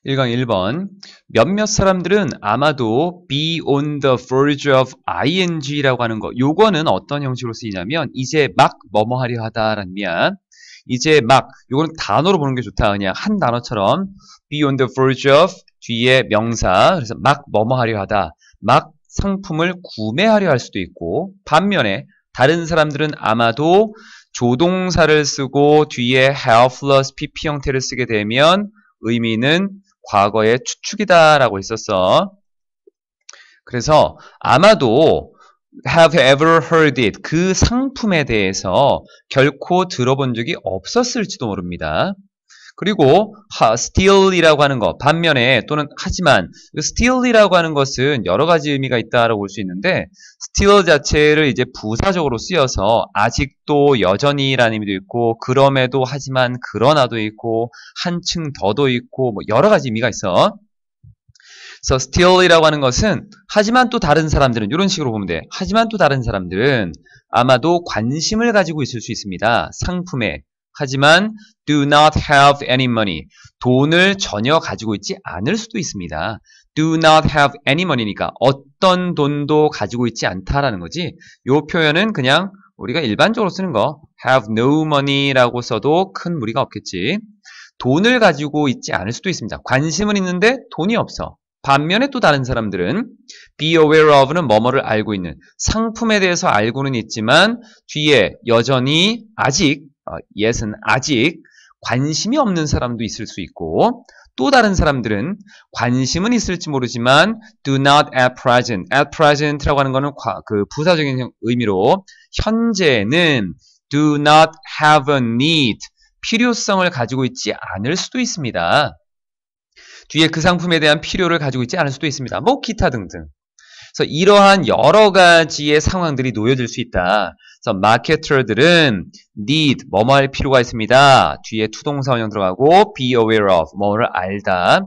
1강 1번. 몇몇 사람들은 아마도 be on the verge of ing라고 하는 거. 요거는 어떤 형식으로 쓰이냐면 이제 막 뭐뭐 하려 하다라는 의미야. 이제 막 요거는 단어로 보는 게 좋다. 그냥 한 단어처럼 be on the verge of 뒤에 명사. 그래서 막 뭐뭐 하려 하다. 막 상품을 구매하려 할 수도 있고 반면에 다른 사람들은 아마도 조동사를 쓰고 뒤에 have plus pp 형태를 쓰게 되면 의미는 과거의 추측이다라고 했었어. 그래서 아마도 have ever heard it 그 상품에 대해서 결코 들어본 적이 없었을지도 모릅니다. 그리고 steal이라고 하는 것 반면에 또는 하지만 steal이라고 하는 것은 여러 가지 의미가 있다라고 볼 수 있는데 steal 자체를 이제 부사적으로 쓰여서 아직도 여전히라는 의미도 있고 그럼에도 하지만 그러나도 있고 한층 더도 있고 뭐 여러 가지 의미가 있어. 그래서 still이라고 하는 것은 하지만 또 다른 사람들은 이런 식으로 보면 돼. 하지만 또 다른 사람들은 아마도 관심을 가지고 있을 수 있습니다. 상품에. 하지만 do not have any money. 돈을 전혀 가지고 있지 않을 수도 있습니다. do not have any money니까 어떤 돈도 가지고 있지 않다라는 거지. 이 표현은 그냥 우리가 일반적으로 쓰는 거 have no money라고 써도 큰 무리가 없겠지. 돈을 가지고 있지 않을 수도 있습니다. 관심은 있는데 돈이 없어. 반면에 또 다른 사람들은 be aware of는 뭐뭐를 알고 있는 상품에 대해서 알고는 있지만 뒤에 여전히 아직 yes은 아직 관심이 없는 사람도 있을 수 있고 또 다른 사람들은 관심은 있을지 모르지만 do not at present라고 하는 거는 그 부사적인 의미로 현재는 do not have a need 필요성을 가지고 있지 않을 수도 있습니다. 뒤에 그 상품에 대한 필요를 가지고 있지 않을 수도 있습니다. 뭐 기타 등등. 그래서 이러한 여러 가지의 상황들이 놓여질 수 있다. 그래서 마케터들은 need 뭐뭐 할 필요가 있습니다. 뒤에 투동사 원형 들어가고 be aware of 뭐를 알다.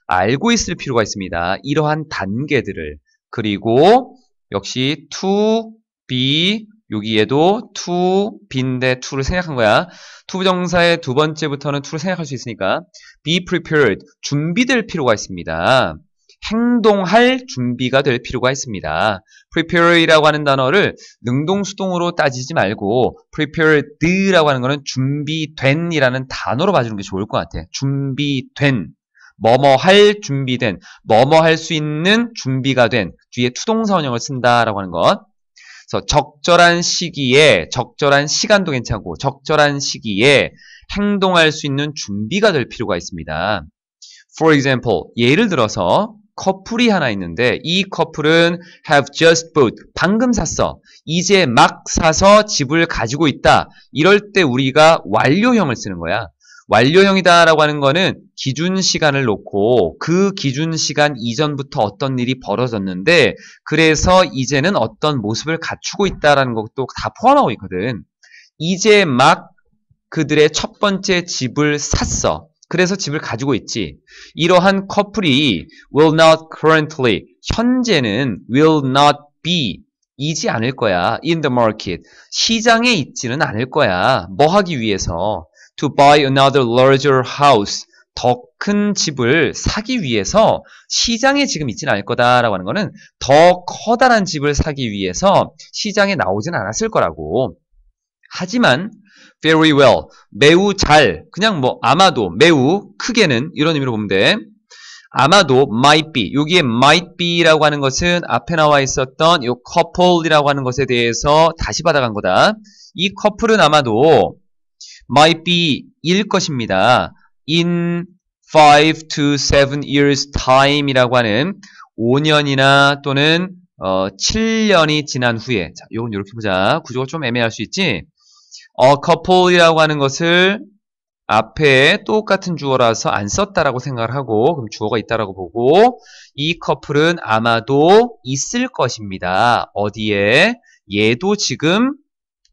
알고 있을 필요가 있습니다. 이러한 단계들을 그리고 역시 to be 여기에도 to be인데 to를 생략한 거야. to 부정사의 두 번째부터는 to를 생략할 수 있으니까 be prepared 준비될 필요가 있습니다. 행동할 준비가 될 필요가 있습니다. prepare이라고 하는 단어를 능동수동으로 따지지 말고 prepared라고 하는 거는 준비된이라는 단어로 봐주는 게 좋을 것 같아. 준비된, 뭐뭐 할 준비된, 뭐뭐 할 수 있는 준비가 된 뒤에 투동사 원형을 쓴다라고 하는 것. 그래서 적절한 시기에, 적절한 시간도 괜찮고 적절한 시기에 행동할 수 있는 준비가 될 필요가 있습니다. For example, 예를 들어서 커플이 하나 있는데 이 커플은 have just bought, 방금 샀어. 이제 막 사서 집을 가지고 있다. 이럴 때 우리가 완료형을 쓰는 거야. 완료형이다라고 하는 거는 기준 시간을 놓고 그 기준 시간 이전부터 어떤 일이 벌어졌는데 그래서 이제는 어떤 모습을 갖추고 있다라는 것도 다 포함하고 있거든. 이제 막 그들의 첫 번째 집을 샀어. 그래서 집을 가지고 있지. 이러한 커플이 will not currently, 현재는 will not be, 이지 않을 거야. in the market, 시장에 있지는 않을 거야. 뭐 하기 위해서? to buy another larger house, 더 큰 집을 사기 위해서 시장에 지금 있지는 않을 거다라고 하는 거는 더 커다란 집을 사기 위해서 시장에 나오진 않았을 거라고. 하지만 very well, 매우 잘, 그냥 뭐 아마도, 매우, 크게는 이런 의미로 보면 돼. 아마도 might be, 여기에 might be라고 하는 것은 앞에 나와 있었던 이 couple이라고 하는 것에 대해서 다시 받아간 거다. 이 커플은 아마도 might be 일 것입니다. in 5 to 7 years time이라고 하는 5년이나 또는 7년이 지난 후에, 자, 요건 이렇게 보자. 구조가 좀 애매할 수 있지? couple이라고 하는 것을 앞에 똑같은 주어라서 안 썼다라고 생각을 하고 그럼 주어가 있다라고 보고 이 커플은 아마도 있을 것입니다. 어디에? 얘도 지금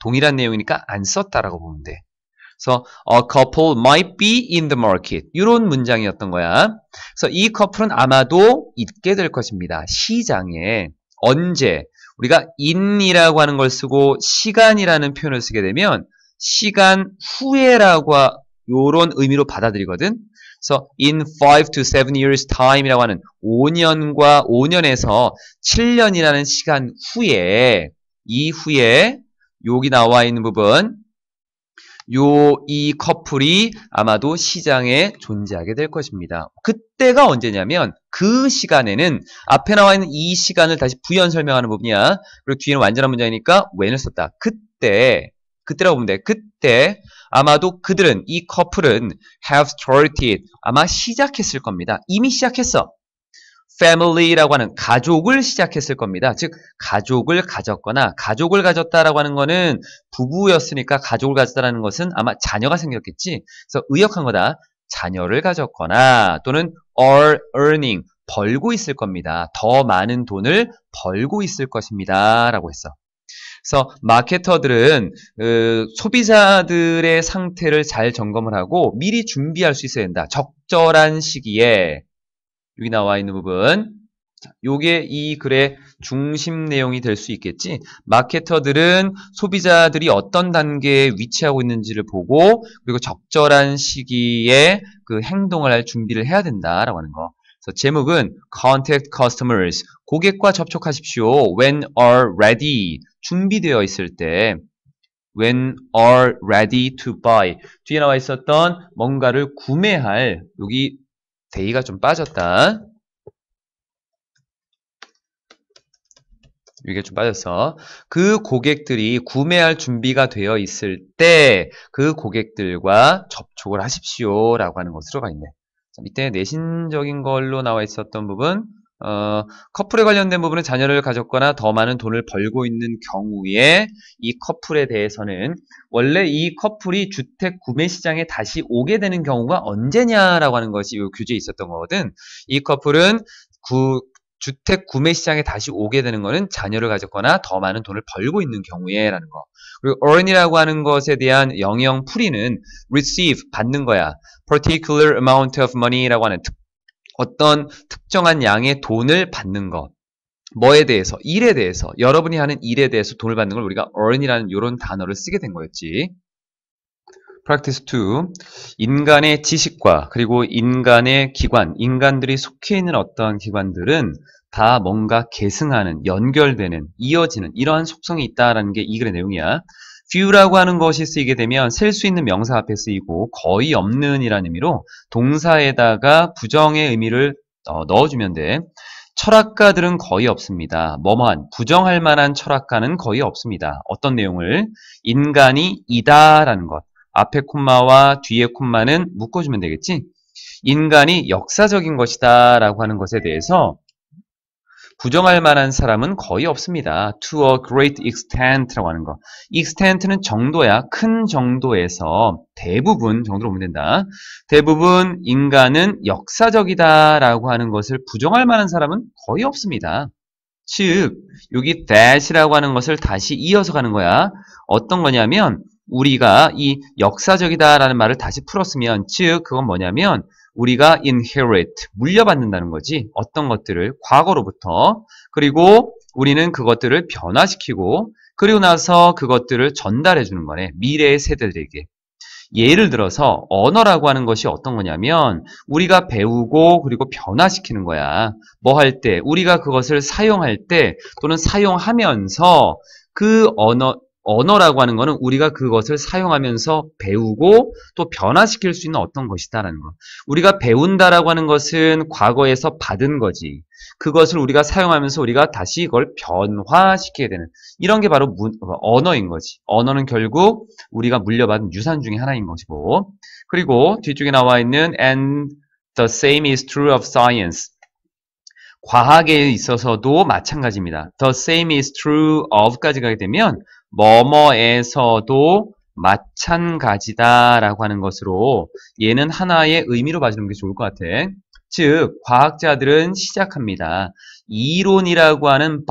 동일한 내용이니까 안 썼다라고 보면 돼. 그래서 a couple might be in the market 이런 문장이었던 거야. 그래서 이 커플은 아마도 있게 될 것입니다. 시장에. 언제? 우리가 in이라고 하는 걸 쓰고 시간이라는 표현을 쓰게 되면 시간 후에라고 요런 의미로 받아들이거든. 그래서 in 5 to 7 years time이라고 하는 5년에서 7년이라는 시간 후에 이후에 여기 나와 있는 부분 이 커플이 아마도 시장에 존재하게 될 것입니다. 그때가 언제냐면 그 시간에는 앞에 나와 있는 이 시간을 다시 부연 설명하는 부분이야. 그리고 뒤에는 완전한 문장이니까 when을 썼다. 그때라고 보면 돼. 그때 아마도 그들은 이 커플은 have started 아마 시작했을 겁니다. 이미 시작했어. family라고 하는 가족을 시작했을 겁니다. 즉 가족을 가졌거나 가족을 가졌다라고 하는 거는 부부였으니까 가족을 가졌다라는 것은 아마 자녀가 생겼겠지. 그래서 의역한 거다. 자녀를 가졌거나 또는 are earning 벌고 있을 겁니다. 더 많은 돈을 벌고 있을 것입니다. 라고 했어. 그래서 마케터들은 소비자들의 상태를 잘 점검을 하고 미리 준비할 수 있어야 된다. 적절한 시기에 여기 나와 있는 부분 요게 이 글의 중심 내용이 될 수 있겠지. 마케터들은 소비자들이 어떤 단계에 위치하고 있는지를 보고 그리고 적절한 시기에 그 행동을 할 준비를 해야 된다라고 하는 거. 그래서 제목은 Contact Customers 고객과 접촉하십시오. When are ready 준비되어 있을 때 When are ready to buy 뒤에 나와 있었던 뭔가를 구매할 여기 데이가 좀 빠졌다. 이게 좀 빠졌어. 그 고객들이 구매할 준비가 되어 있을 때 그 고객들과 접촉을 하십시오 라고 하는 것으로 가 있네. 자, 밑에 내신적인 걸로 나와 있었던 부분 커플에 관련된 부분은 자녀를 가졌거나 더 많은 돈을 벌고 있는 경우에 이 커플에 대해서는 원래 이 커플이 주택 구매 시장에 다시 오게 되는 경우가 언제냐라고 하는 것이 이 규제에 있었던 거거든. 이 커플은 주택 구매 시장에 다시 오게 되는 거는 자녀를 가졌거나 더 많은 돈을 벌고 있는 경우에라는 거. 그리고 earn이라고 하는 것에 대한 영영 풀이는 receive 받는 거야. particular amount of money라고 하는 어떤 특정한 양의 돈을 받는 것. 뭐에 대해서? 일에 대해서. 여러분이 하는 일에 대해서 돈을 받는 걸 우리가 earn이라는 이런 단어를 쓰게 된 거였지. Practice 2. 인간의 지식과 그리고 인간의 기관, 인간들이 속해 있는 어떠한 기관들은 다 뭔가 계승하는, 연결되는, 이어지는 이러한 속성이 있다라는 게 이 글의 내용이야. few라고 하는 것이 쓰이게 되면 셀 수 있는 명사 앞에 쓰이고 거의 없는 이라는 의미로 동사에다가 부정의 의미를 넣어주면 돼. 철학가들은 거의 없습니다. 뭐뭐한 부정할 만한 철학가는 거의 없습니다. 어떤 내용을? 인간이 이다라는 것. 앞에 콤마와 뒤에 콤마는 묶어주면 되겠지? 인간이 역사적인 것이다 라고 하는 것에 대해서 부정할 만한 사람은 거의 없습니다. To a great extent라고 하는 거. extent는 정도야. 큰 정도에서 대부분 정도로 보면 된다. 대부분 인간은 역사적이다 라고 하는 것을 부정할 만한 사람은 거의 없습니다. 즉 여기 that이라고 하는 것을 다시 이어서 가는 거야. 어떤 거냐면 우리가 이 역사적이다라는 말을 다시 풀었으면 즉 그건 뭐냐면 우리가 inherit, 물려받는다는 거지. 어떤 것들을 과거로부터. 그리고 우리는 그것들을 변화시키고 그리고 나서 그것들을 전달해 주는 거네. 미래의 세대들에게. 예를 들어서 언어라고 하는 것이 어떤 거냐면 우리가 배우고 그리고 변화시키는 거야. 뭐 할 때? 우리가 그것을 사용할 때 또는 사용하면서 그 언어라고 하는 거는 우리가 그것을 사용하면서 배우고 또 변화시킬 수 있는 어떤 것이다라는 거. 우리가 배운다라고 하는 것은 과거에서 받은 거지. 그것을 우리가 사용하면서 우리가 다시 이걸 변화시키게 되는 이런 게 바로 언어인 거지. 언어는 결국 우리가 물려받은 유산 중에 하나인 것이고 그리고 뒤쪽에 나와 있는 and the same is true of science. 과학에 있어서도 마찬가지입니다. The same is true of까지 가게 되면 뭐뭐에서도 마찬가지다라고 하는 것으로 얘는 하나의 의미로 봐주는 게 좋을 것 같아. 즉 과학자들은 시작합니다. 이론이라고 하는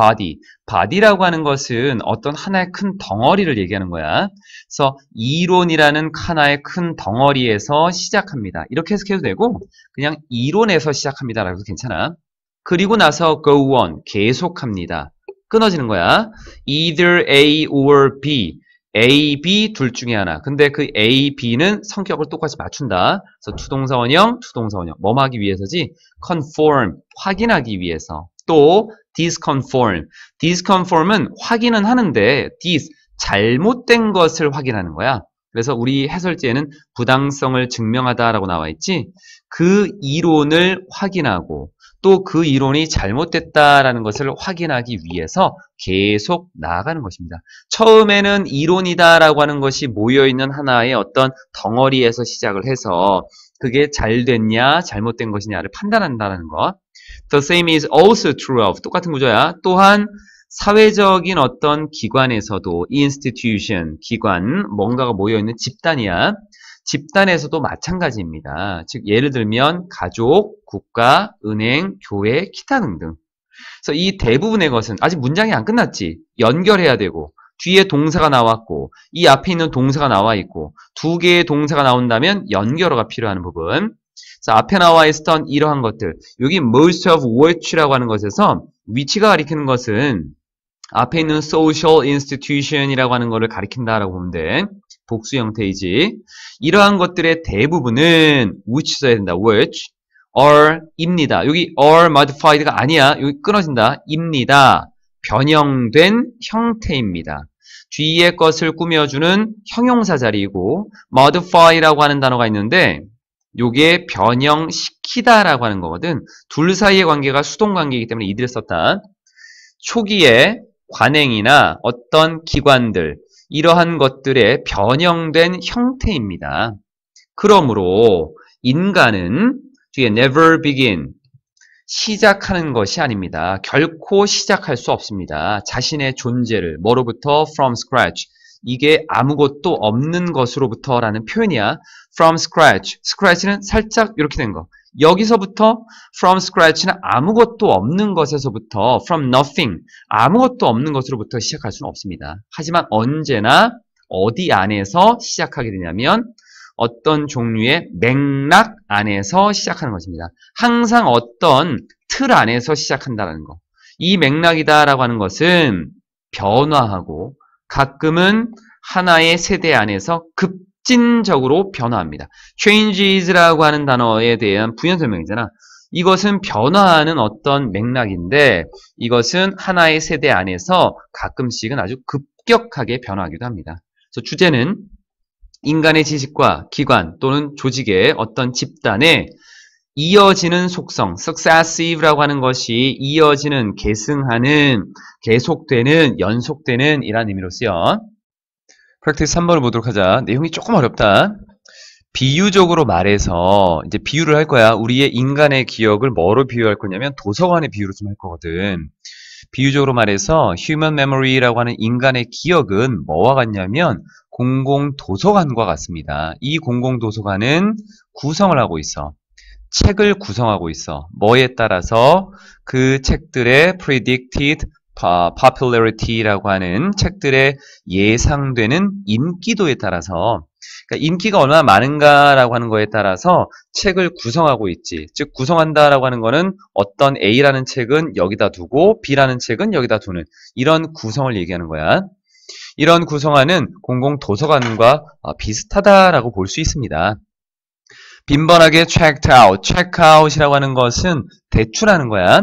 body라고 하는 것은 어떤 하나의 큰 덩어리를 얘기하는 거야. 그래서 이론이라는 하나의 큰 덩어리에서 시작합니다. 이렇게 해석해도 되고 그냥 이론에서 시작합니다라고 해도 괜찮아. 그리고 나서 go on, 계속합니다. 끊어지는 거야. Either A or B. A, B 둘 중에 하나. 근데 그 A, B는 성격을 똑같이 맞춘다. 그래서 투동사 원형, 투동사 원형. 뭐뭐 하기 위해서지? conform, 확인하기 위해서. 또 disconform. disconform은 확인은 하는데 dis, 잘못된 것을 확인하는 거야. 그래서 우리 해설지에는 부당성을 증명하다라고 나와 있지. 그 이론을 확인하고 또 그 이론이 잘못됐다라는 것을 확인하기 위해서 계속 나아가는 것입니다. 처음에는 이론이다라고 하는 것이 모여있는 하나의 어떤 덩어리에서 시작을 해서 그게 잘 됐냐 잘못된 것이냐를 판단한다는 것. The same is also true of. 똑같은 구조야. 또한 사회적인 어떤 기관에서도 institution, 기관, 뭔가가 모여있는 집단이야. 집단에서도 마찬가지입니다. 즉 예를 들면 가족, 국가, 은행, 교회, 기타 등등. 그래서 이 대부분의 것은 아직 문장이 안 끝났지. 연결해야 되고 뒤에 동사가 나왔고 이 앞에 있는 동사가 나와 있고 두 개의 동사가 나온다면 연결어가 필요한 부분. 그래서 앞에 나와 있었던 이러한 것들. 여기 most of which라고 하는 것에서 위치가 가리키는 것은 앞에 있는 social institution이라고 하는 것을 가리킨다라고 보면 돼. 복수 형태이지. 이러한 것들의 대부분은 which 써야 된다. which are 입니다. 여기 are modified가 아니야. 여기 끊어진다. 입니다. 변형된 형태입니다. 뒤에 것을 꾸며주는 형용사 자리이고 modify라고 하는 단어가 있는데 요게 변형시키다라고 하는 거거든. 둘 사이의 관계가 수동관계이기 때문에 이들을 썼다. 초기에 관행이나 어떤 기관들 이러한 것들의 변형된 형태입니다. 그러므로 인간은 뒤에 never begin 시작하는 것이 아닙니다. 결코 시작할 수 없습니다. 자신의 존재를 뭐로부터? from scratch. 이게 아무것도 없는 것으로부터 라는 표현이야. from scratch. scratch는 살짝 이렇게 된 거. 여기서부터 from scratch는 아무것도 없는 것에서부터 from nothing. 아무것도 없는 것으로부터 시작할 수는 없습니다. 하지만 언제나 어디 안에서 시작하게 되냐면 어떤 종류의 맥락 안에서 시작하는 것입니다. 항상 어떤 틀 안에서 시작한다는 거. 이 맥락이다라고 하는 것은 변화하고 가끔은 하나의 세대 안에서 급진적으로 변화합니다. changes라고 하는 단어에 대한 부연 설명이잖아. 이것은 변화하는 어떤 맥락인데 이것은 하나의 세대 안에서 가끔씩은 아주 급격하게 변화하기도 합니다. 그래서 주제는 인간의 지식과 기관 또는 조직의 어떤 집단의 이어지는 속성, successive라고 하는 것이 이어지는, 계승하는, 계속되는, 연속되는 이라는 의미로 쓰여. 프랙티스 3번을 보도록 하자. 내용이 조금 어렵다. 비유적으로 말해서 이제 비유를 할 거야. 우리의 인간의 기억을 뭐로 비유할 거냐면 도서관의 비유로 좀 할 거거든. 비유적으로 말해서 human memory라고 하는 인간의 기억은 뭐와 같냐면 공공도서관과 같습니다. 이 공공도서관은 구성을 하고 있어. 책을 구성하고 있어. 뭐에 따라서 그 책들의 predicted popularity라고 하는 책들의 예상되는 인기도에 따라서 그러니까 인기가 얼마나 많은가라고 하는 거에 따라서 책을 구성하고 있지. 즉 구성한다라고 하는 거는 어떤 A라는 책은 여기다 두고 B라는 책은 여기다 두는 이런 구성을 얘기하는 거야. 이런 구성안은 공공도서관과 비슷하다라고 볼 수 있습니다. 빈번하게 checked out, check out이라고 하는 것은 대출하는 거야.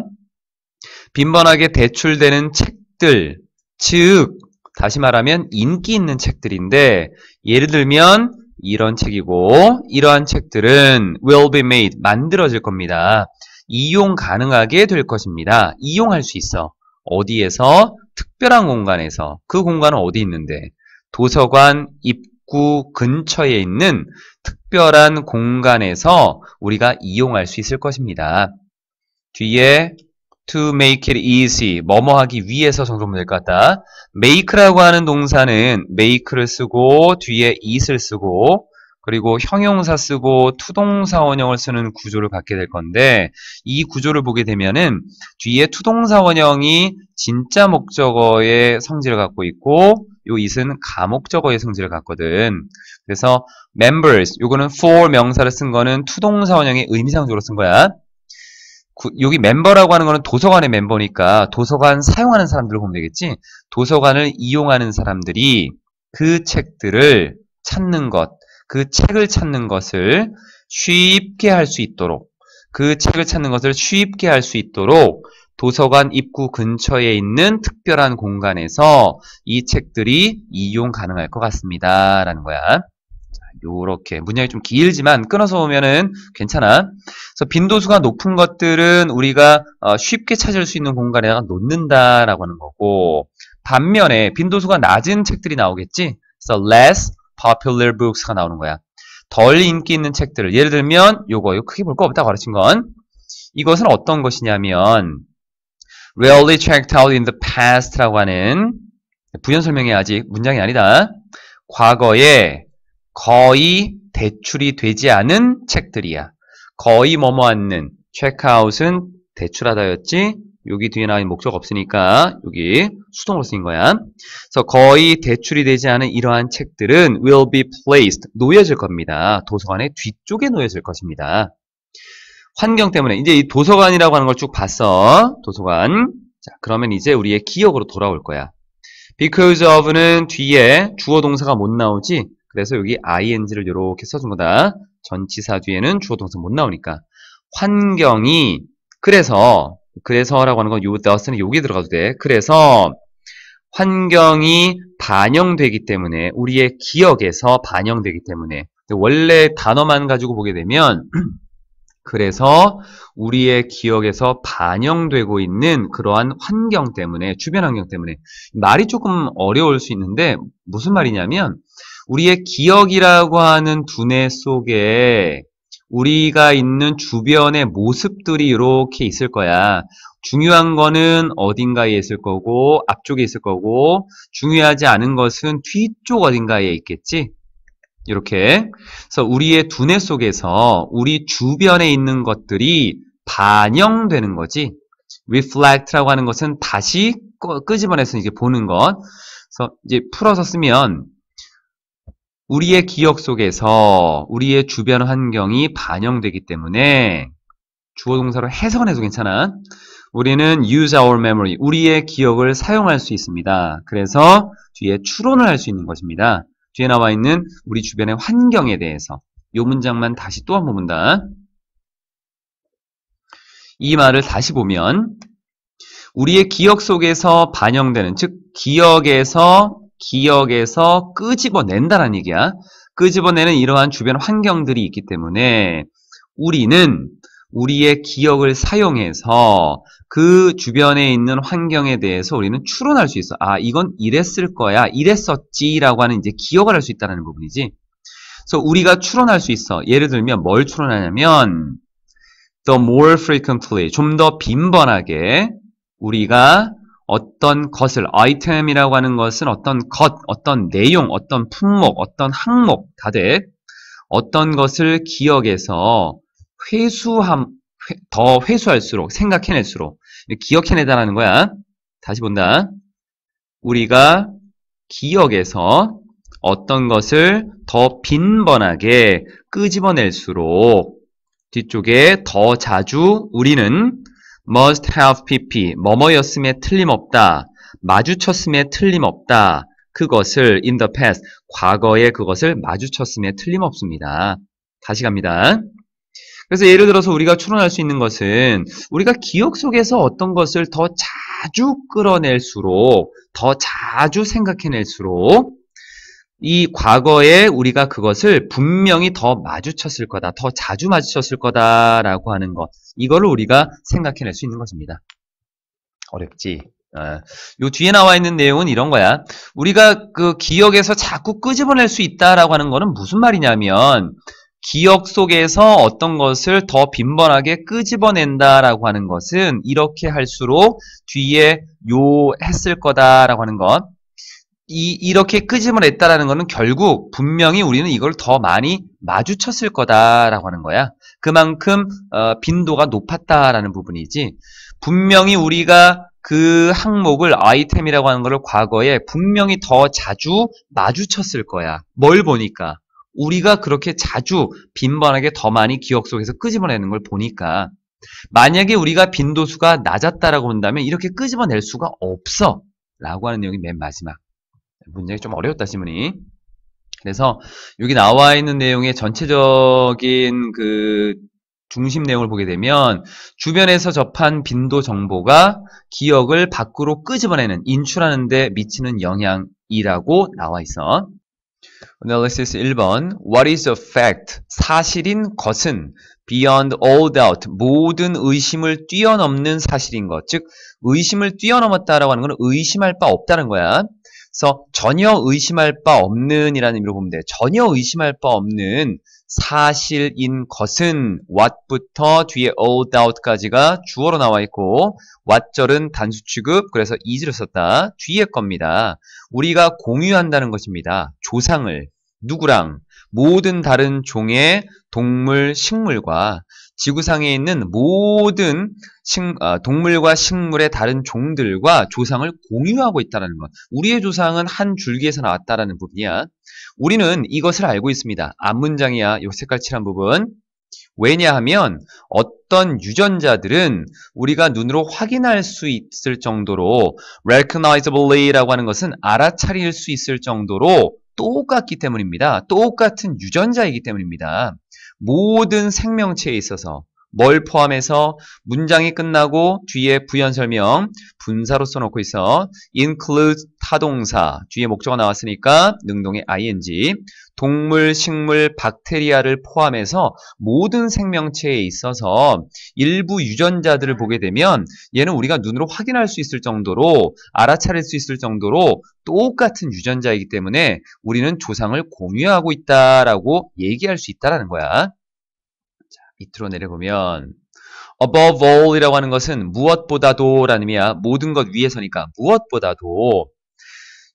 빈번하게 대출되는 책들, 즉 다시 말하면 인기 있는 책들인데 예를 들면 이런 책이고 이러한 책들은 will be made, 만들어질 겁니다. 이용 가능하게 될 것입니다. 이용할 수 있어. 어디에서? 특별한 공간에서. 그 공간은 어디 있는데? 도서관 입구 근처에 있는 특별한 공간에서 우리가 이용할 수 있을 것입니다. 뒤에 to make it easy, 뭐뭐 하기 위해서 정도면 될 것 같다. make라고 하는 동사는 make를 쓰고 뒤에 it을 쓰고 그리고 형용사 쓰고 투동사 원형을 쓰는 구조를 갖게 될 건데 이 구조를 보게 되면은 뒤에 투동사 원형이 진짜 목적어의 성질을 갖고 있고 요 it은 가목적어의 성질을 갖거든. 그래서 members, 요거는 for 명사를 쓴 거는 투동사 원형의 의미상적으로 쓴 거야. 여기 멤버라고 하는 거는 도서관의 멤버니까 도서관 사용하는 사람들을 보면 되겠지. 도서관을 이용하는 사람들이 그 책들을 찾는 것, 그 책을 찾는 것을 쉽게 할 수 있도록, 그 책을 찾는 것을 쉽게 할 수 있도록 도서관 입구 근처에 있는 특별한 공간에서 이 책들이 이용 가능할 것 같습니다. 라는 거야. 요렇게 문장이 좀 길지만 끊어서 보면은 괜찮아. 그래서 빈도수가 높은 것들은 우리가 쉽게 찾을 수 있는 공간에다가 놓는다라고 하는 거고, 반면에 빈도수가 낮은 책들이 나오겠지. 그래서 less popular books가 나오는 거야. 덜 인기 있는 책들을, 예를 들면 요거 크게 볼 거 없다 가르친 건, 이것은 어떤 것이냐면 rarely checked out in the past라고 하는, 부연 설명이 아직 문장이 아니다. 과거에 거의 대출이 되지 않은 책들이야. 거의 뭐뭐 않는, checkout은 대출하다였지. 여기 뒤에 나와 있는 목적 없으니까 여기 수동으로 쓰인 거야. 그래서 거의 대출이 되지 않은 이러한 책들은 will be placed, 놓여질 겁니다. 도서관의 뒤쪽에 놓여질 것입니다. 환경 때문에, 이제 이 도서관이라고 하는 걸 쭉 봤어. 도서관. 자, 그러면 이제 우리의 기억으로 돌아올 거야. because of는 뒤에 주어 동사가 못 나오지. 그래서 여기 ing를 이렇게 써준 거다. 전치사 뒤에는 주어 동사 못 나오니까. 환경이, 그래서라고 하는 건 요 thus는 여기 들어가도 돼. 그래서 환경이 반영되기 때문에, 우리의 기억에서 반영되기 때문에, 원래 단어만 가지고 보게 되면 그래서 우리의 기억에서 반영되고 있는 그러한 환경 때문에, 주변 환경 때문에, 말이 조금 어려울 수 있는데 무슨 말이냐면, 우리의 기억이라고 하는 두뇌 속에 우리가 있는 주변의 모습들이 이렇게 있을 거야. 중요한 거는 어딘가에 있을 거고, 앞쪽에 있을 거고, 중요하지 않은 것은 뒤쪽 어딘가에 있겠지. 이렇게. 그래서 우리의 두뇌 속에서 우리 주변에 있는 것들이 반영되는 거지. reflect라고 하는 것은 다시 끄집어내서 이제 보는 것. 그래서 이제 풀어서 쓰면, 우리의 기억 속에서 우리의 주변 환경이 반영되기 때문에, 주어 동사로 해석은 해도 괜찮아. 우리는 use our memory, 우리의 기억을 사용할 수 있습니다. 그래서 뒤에 추론을 할 수 있는 것입니다. 뒤에 나와 있는 우리 주변의 환경에 대해서. 이 문장만 다시 또 한 번 본다. 이 말을 다시 보면, 우리의 기억 속에서 반영되는, 즉 기억에서 끄집어낸다는 얘기야. 끄집어내는 이러한 주변 환경들이 있기 때문에 우리는 우리의 기억을 사용해서 그 주변에 있는 환경에 대해서 우리는 추론할 수 있어. 아, 이건 이랬을 거야, 이랬었지라고 하는 이제 기억을 할 수 있다는 부분이지. 그래서 우리가 추론할 수 있어. 예를 들면 뭘 추론하냐면, the more frequently, 좀 더 빈번하게 우리가 어떤 것을, 아이템이라고 하는 것은 어떤 것, 어떤 내용, 어떤 품목, 어떤 항목 다 돼. 어떤 것을 기억해서 더 회수할수록, 생각해낼수록, 기억해내다라는 거야. 다시 본다. 우리가 기억해서 어떤 것을 더 빈번하게 끄집어낼수록 뒤쪽에 더 자주 우리는 must have pp, 뭐뭐였음에 틀림없다, 마주쳤음에 틀림없다, 그것을 in the past, 과거에 그것을 마주쳤음에 틀림없습니다. 다시 갑니다. 그래서 예를 들어서 우리가 추론할 수 있는 것은, 우리가 기억 속에서 어떤 것을 더 자주 끌어낼수록, 더 자주 생각해낼수록 이 과거에 우리가 그것을 분명히 더 마주쳤을 거다, 더 자주 마주쳤을 거다라고 하는 것, 이거를 우리가 생각해낼 수 있는 것입니다. 어렵지? 요 뒤에 나와 있는 내용은 이런 거야. 우리가 그 기억에서 자꾸 끄집어낼 수 있다라고 하는 거는 무슨 말이냐면, 기억 속에서 어떤 것을 더 빈번하게 끄집어낸다라고 하는 것은 이렇게 할수록 뒤에 요 했을 거다라고 하는 것, 이렇게 끄집어냈다라는 것은 결국 분명히 우리는 이걸 더 많이 마주쳤을 거다라고 하는 거야. 그만큼 빈도가 높았다라는 부분이지, 분명히 우리가 그 항목을, 아이템이라고 하는 것을 과거에 분명히 더 자주 마주쳤을 거야. 뭘 보니까? 우리가 그렇게 자주 빈번하게 더 많이 기억 속에서 끄집어내는 걸 보니까. 만약에 우리가 빈도수가 낮았다라고 본다면 이렇게 끄집어낼 수가 없어 라고 하는 내용이 맨 마지막. 문장이 좀 어려웠다, 지문이. 그래서 여기 나와 있는 내용의 전체적인 그 중심 내용을 보게 되면 주변에서 접한 빈도 정보가 기억을 밖으로 끄집어내는, 인출하는 데 미치는 영향이라고 나와 있어. Analysis 1번. What is a fact? 사실인 것은 beyond all doubt. 모든 의심을 뛰어넘는 사실인 것. 즉, 의심을 뛰어넘었다라고 하는 건 의심할 바 없다는 거야. 그래서 전혀 의심할 바 없는 이라는 의미로 보면 돼. 전혀 의심할 바 없는 사실인 것은 what부터 뒤에 all doubt까지가 주어로 나와 있고 what절은 단수 취급, 그래서 is를 썼다. 뒤에 겁니다. 우리가 공유한다는 것입니다. 조상을 누구랑? 모든 다른 종의 동물, 식물과 지구상에 있는 모든 동물과 식물의 다른 종들과 조상을 공유하고 있다는 것. 우리의 조상은 한 줄기에서 나왔다라는 부분이야. 우리는 이것을 알고 있습니다. 앞문장이야. 요 색깔 칠한 부분. 왜냐하면 어떤 유전자들은 우리가 눈으로 확인할 수 있을 정도로 recognizably라고 하는 것은 알아차릴 수 있을 정도로 똑같기 때문입니다. 똑같은 유전자이기 때문입니다. 모든 생명체에 있어서 뭘 포함해서 문장이 끝나고 뒤에 부연 설명 분사로 써놓고 있어. include 타동사 뒤에 목적어 나왔으니까 능동의 ing 동물, 식물, 박테리아를 포함해서 모든 생명체에 있어서 일부 유전자들을 보게 되면 얘는 우리가 눈으로 확인할 수 있을 정도로 알아차릴 수 있을 정도로 똑같은 유전자이기 때문에 우리는 조상을 공유하고 있다라고 얘기할 수 있다라는 거야. 자, 밑으로 내려보면 above all 이라고 하는 것은 무엇보다도 라는 의미야. 모든 것 위에서니까 무엇보다도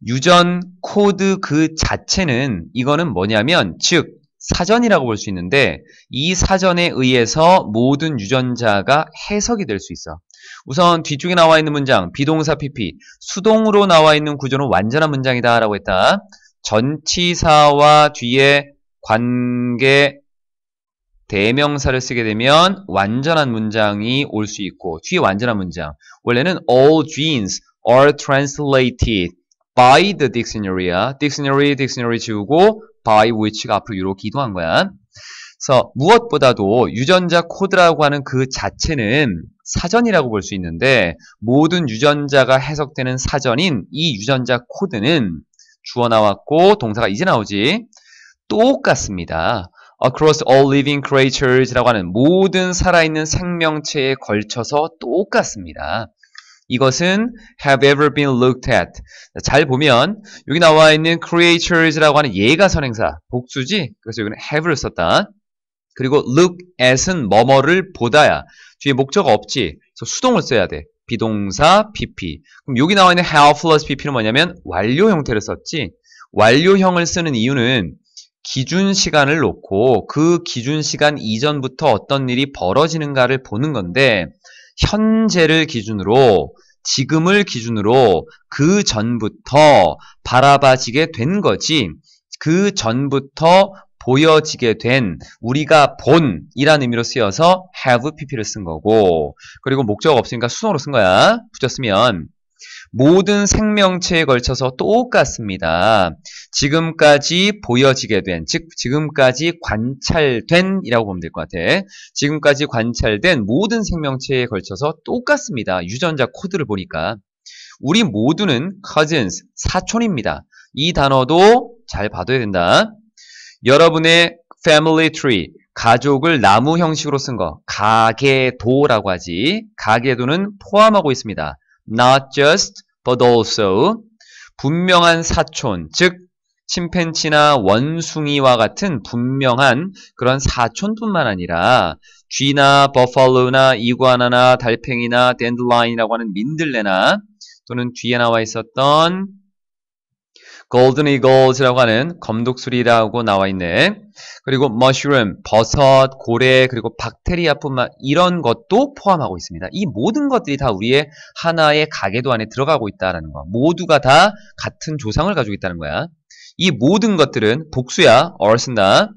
유전 코드 그 자체는 이거는 뭐냐면 즉 사전이라고 볼 수 있는데 이 사전에 의해서 모든 유전자가 해석이 될 수 있어. 우선 뒤쪽에 나와 있는 문장 비동사 PP 수동으로 나와 있는 구조는 완전한 문장이다 라고 했다. 전치사와 뒤에 관계 대명사를 쓰게 되면 완전한 문장이 올 수 있고 뒤에 완전한 문장 원래는 all genes are translated by the dictionary야. dictionary 지우고 by which가 앞으로 이렇게 이동한 거야. 그래서 무엇보다도 유전자 코드라고 하는 그 자체는 사전이라고 볼 수 있는데 모든 유전자가 해석되는 사전인 이 유전자 코드는 주어 나왔고 동사가 이제 나오지. 똑같습니다. Across all living creatures라고 하는 모든 살아있는 생명체에 걸쳐서 똑같습니다. 이것은 have ever been looked at. 잘 보면 여기 나와 있는 creatures라고 하는 예가 선행사 복수지. 그래서 여기는 have를 썼다. 그리고 look at은 뭐뭐를 보다야. 뒤에 목적어 없지. 그래서 수동을 써야 돼. 비동사 PP. 그럼 여기 나와 있는 have plus PP는 뭐냐면 완료 형태를 썼지. 완료형을 쓰는 이유는 기준 시간을 놓고 그 기준 시간 이전부터 어떤 일이 벌어지는가를 보는 건데 현재를 기준으로 지금을 기준으로 그 전부터 바라봐지게 된 거지. 그 전부터 보여지게 된 우리가 본이라는 의미로 쓰여서 have pp를 쓴 거고 그리고 목적 없으니까 수동으로 쓴 거야. 붙였으면 모든 생명체에 걸쳐서 똑같습니다. 지금까지 보여지게 된, 즉 지금까지 관찰된 이라고 보면 될 것 같아. 지금까지 관찰된 모든 생명체에 걸쳐서 똑같습니다. 유전자 코드를 보니까. 우리 모두는 cousins, 사촌입니다. 이 단어도 잘 봐둬야 된다. 여러분의 family tree, 가족을 나무 형식으로 쓴 거, 가계도라고 하지. 가계도는 포함하고 있습니다. Not just, but also. 분명한 사촌, 즉 침팬지나 원숭이와 같은 분명한 그런 사촌뿐만 아니라 쥐나 버팔로나 이구아나나 달팽이나 댄들라인이라고 하는 민들레나 또는 뒤에 나와 있었던 골든 이글즈라고 하는 검독수리라고 나와 있네. 그리고 머쉬룸, 버섯, 고래, 그리고 박테리아뿐만 이런 것도 포함하고 있습니다. 이 모든 것들이 다 우리의 하나의 가계도 안에 들어가고 있다는 거. 모두가 다 같은 조상을 가지고 있다는 거야. 이 모든 것들은 복수야. or 쓴다.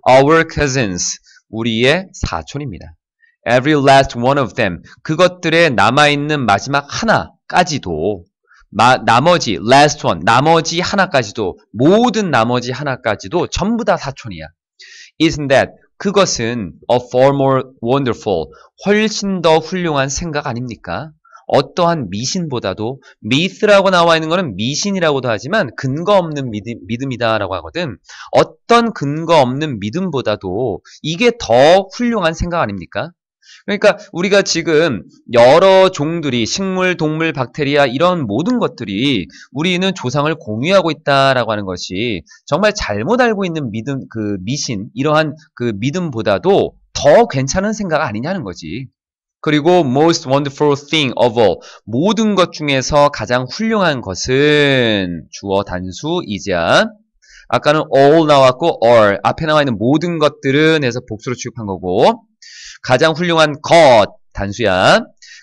Our cousins, 우리의 사촌입니다. Every last one of them, 그것들의 남아있는 마지막 하나까지도 나머지 last one, 나머지 하나까지도 모든 나머지 하나까지도 전부 다 사촌이야. Isn't that 그것은 a far more wonderful 훨씬 더 훌륭한 생각 아닙니까? 어떠한 미신보다도 myth라고 나와 있는 거는 미신이라고도 하지만 근거 없는 믿음이다라고 하거든. 어떤 근거 없는 믿음보다도 이게 더 훌륭한 생각 아닙니까? 그러니까 우리가 지금 여러 종들이 식물, 동물, 박테리아 이런 모든 것들이 우리는 조상을 공유하고 있다라고 하는 것이 정말 잘못 알고 있는 믿음, 그 미신, 이러한 그 믿음보다도 더 괜찮은 생각 아니냐는 거지. 그리고 most wonderful thing of all 모든 것 중에서 가장 훌륭한 것은 주어 단수 이자 아까는 all 나왔고 all 앞에 나와 있는 모든 것들은 해서 복수로 취급한 거고 가장 훌륭한 것 단수야.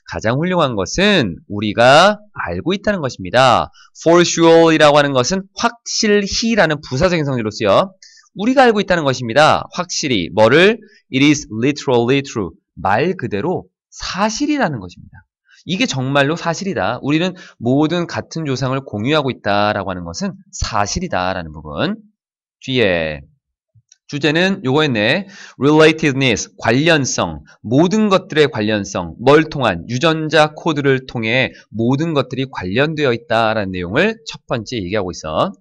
가장 훌륭한 것은 우리가 알고 있다는 것입니다. For sure이라고 하는 것은 확실히라는 부사적인 성질로 쓰여. 우리가 알고 있다는 것입니다. 확실히 뭐를? It is literally true. 말 그대로 사실이라는 것입니다. 이게 정말로 사실이다. 우리는 모든 같은 조상을 공유하고 있다라고 하는 것은 사실이다라는 부분. 뒤에 주제는 요거였네. relatedness, 관련성, 모든 것들의 관련성, 뭘 통한 유전자 코드를 통해 모든 것들이 관련되어 있다라는 내용을 첫 번째 얘기하고 있어.